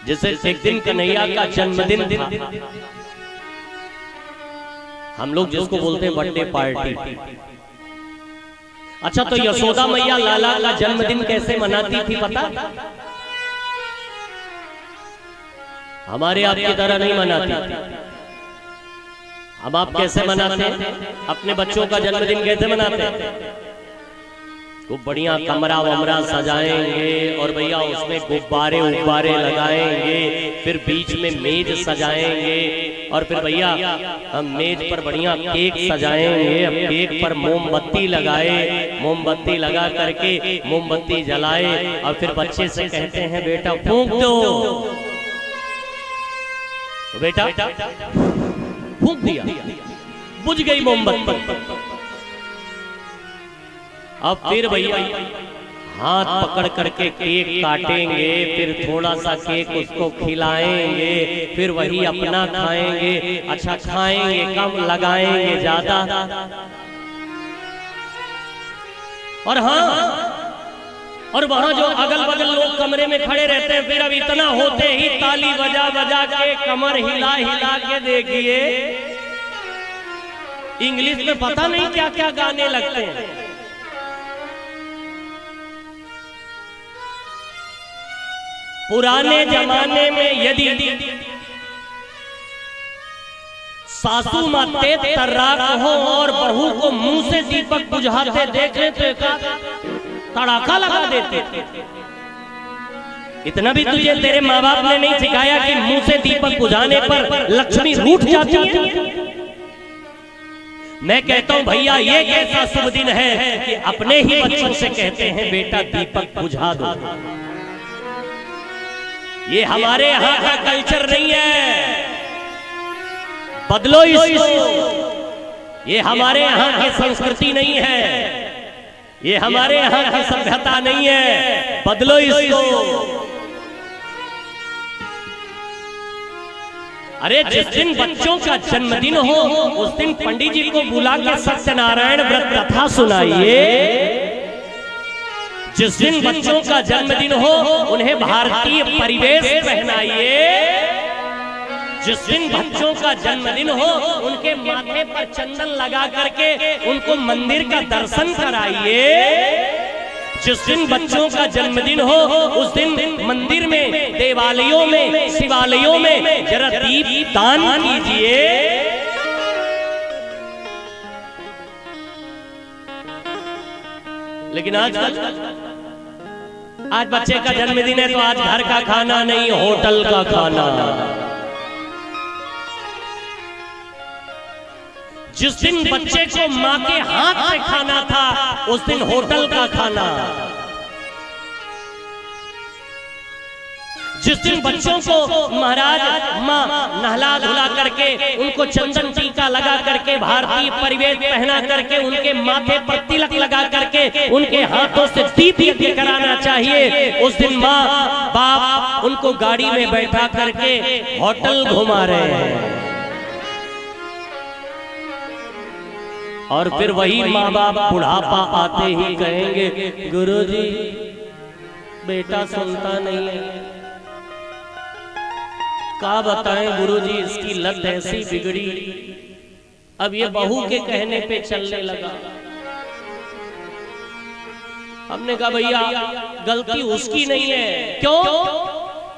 जैसे एक दिन कन्हैया का जन्मदिन था, हम लोग जिसको बोलते हैं बर्थडे पार्टी। अच्छा, तो यशोदा मैया लाला का जन्मदिन कैसे मनाती थी पता? हमारे आपकी तरह नहीं मनाती थी। हम आप कैसे मनाते हैं? अपने बच्चों का जन्मदिन कैसे मनाते हैं? खूब बढ़िया कमरा वमरा सजाएंगे और भैया उसमें गुब्बारे उब्बारे लगाएंगे, फिर बीच में मेज सजाएंगे और फिर भैया हम मेज पर बढ़िया केक सजाएंगे। अब केक पर मोमबत्ती लगाए, मोमबत्ती लगा करके मोमबत्ती जलाए और फिर बच्चे से कहते हैं बेटा फूंक दो, तो बेटा फूंक दिया, बुझ गई मोमबत्ती। अब फिर भैया हाथ पकड़ करके केक काटेंगे, फिर थोड़ा सा केक उसको खिलाएंगे, फिर वही अपना खाएंगे। अच्छा, खाएंगे कम, लगाएंगे ज्यादा। और हाँ, और वहां जो अगल बगल लोग कमरे में खड़े रहते हैं, फिर अब इतना होते ही ताली बजा बजा के, कमर हिला हिला के देखिए, इंग्लिश में पता नहीं क्या क्या गाने लगते हैं। पुराने जमाने में यदि सासू माँ तेज तर्राक हो और बहू को मुंह से दीपक बुझाते देखे तो तड़ाका लगा देते थे। इतना भी तुझे तेरे माँ बाप ने नहीं सिखाया कि मुंह से दीपक बुझाने पर लक्ष्मी रूठ जाती है? मैं कहता हूं भैया, ये कैसा शुभ दिन है कि अपने ही बच्चों से कहते हैं बेटा दीपक बुझा दो। ये हमारे यहाँ का कल्चर नहीं है, बदलो इसको। ये हमारे यहाँ की संस्कृति नहीं है, ये हमारे यहाँ की सभ्यता नहीं है, बदलो इसको। अरे जिस दिन बच्चों का जन्मदिन हो उस दिन पंडित जी को बुला के सत्यनारायण व्रत कथा सुनाइए। जिस दिन बच्चों का जन्मदिन हो उन्हें भारतीय परिवेश पहनाइए। जिस दिन बच्चों का जन्मदिन हो उनके माथे पर चंदन लगा करके उनको मंदिर का दर्शन कराइए। जिस दिन बच्चों का जन्मदिन हो उस दिन मंदिर में, देवालयों में, शिवालयों में जरा दीप दान कीजिए। लेकिन आज बच्चे का जन्मदिन है तो आज घर का खाना नहीं, होटल का खाना। जिस दिन बच्चे को माँ के हाथ से खाना था उस दिन होटल का खाना। जिस दिन बच्चों को महाराज माँ नहला धुला करके उनको चंदन टीका लगा करके भारतीय परिवेश पहना करके उनके माथे पर तिलक लगा करके उनके हाथों से दीप यज्ञ कराना चाहिए, उस दिन माँ बाप उनको गाड़ी में बैठा करके होटल घुमा रहे हैं। और फिर वही माँ बाप बुढ़ापा आते ही कहेंगे गुरुजी बेटा सुनता नहीं है। क्या बताएं गुरुजी, इसकी लत ऐसी बिगड़ी, अब ये बहू के कहने पे चलने लगा। हमने कहा भैया गलती उसकी नहीं है। क्यों?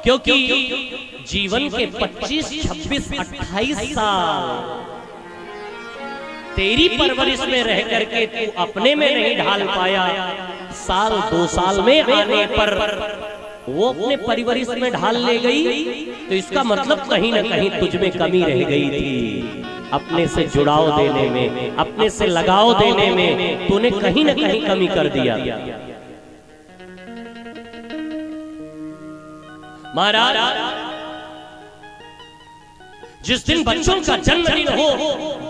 क्योंकि जीवन के 25, 26, 28 साल तेरी परवरिश में रह करके तू अपने में नहीं ढाल पाया, साल 2 साल में आने पर वो अपने परिवरिश में ढाल ले गई, तो इसका मतलब कहीं ना कहीं तुझ में कमी रह गई थी। अपने से जुड़ाव देने में, अपने से लगाव देने में तूने कहीं ना कहीं कमी कर दिया। महाराज जिस दिन बच्चों का जन्मदिन हो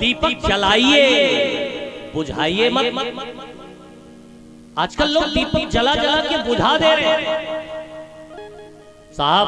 दीपक जलाइए, बुझाइए मत। आजकल लोग दीपक जला जला के बुझा दे रहे हैं। साहब